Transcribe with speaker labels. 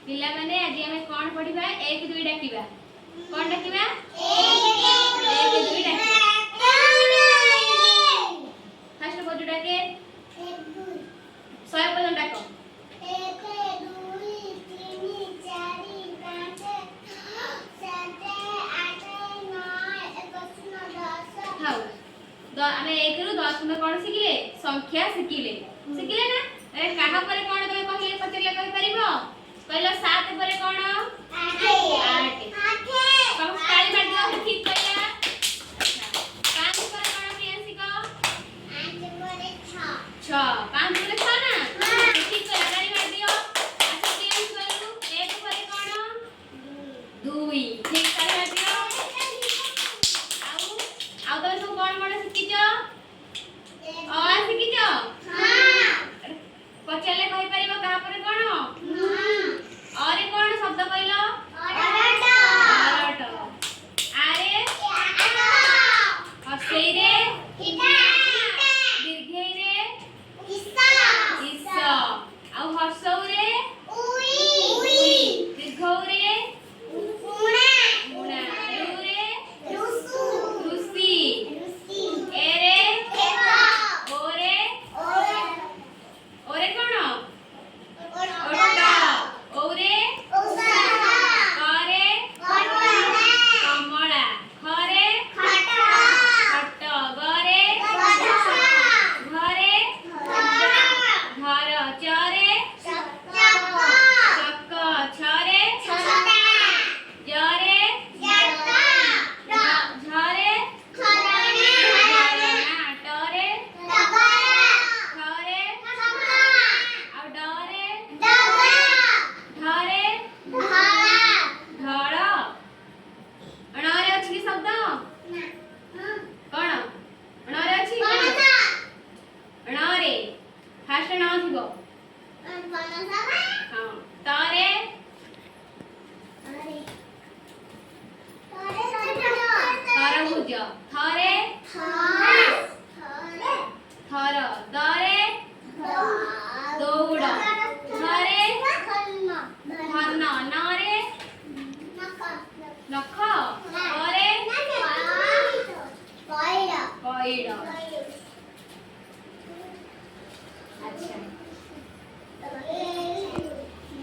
Speaker 1: पिला माने आज हमें कौन पढ़िबा 1 2 डाकिबा कौन डाकिबा 1 2 डाकिबा फर्स्ट बजु डाके 1 2 100 पदन डाको 1 2 3 4 5 7 8 9 10 हाउ हमें 1 रु 10 में कौन सिखिले संख्या सिखिले सिखिले ना अरे कहा पर कौन तमे कहले पचले कहि परिबो कहलो 7 पर कौन 8 सब ताली मार दियो ठीक कहिया 5 पर कौन प्रियांशी को 5 पर 6 5 पर 6 ना ठीक कहिया ताली मार दियो अच्छा प्रियांशी कहलु 1 पर कौन 2 ठीक ताली मार दियो आउ तो सब कौन सिखिचो और सिखिचो हां पचले कहि परिबो कहा पर कौन और कौन शब्द कहलो अरट आरे हसई रे दीर्घई रे ईसा आउ हसौ रे उई दीर्घौ रे उणा रु रे रुसी ए रे ओरे कौन ओटा ओरे करे कमला खरे खट गरे घरे घर चरे चक छरे जरे झरे टरे खरे आ डरे धरे धड़ अणारे अछि कि शब्द कोन अणारे अछि अणारे फास्ट ना थिबो हां तारे तरबुज थरे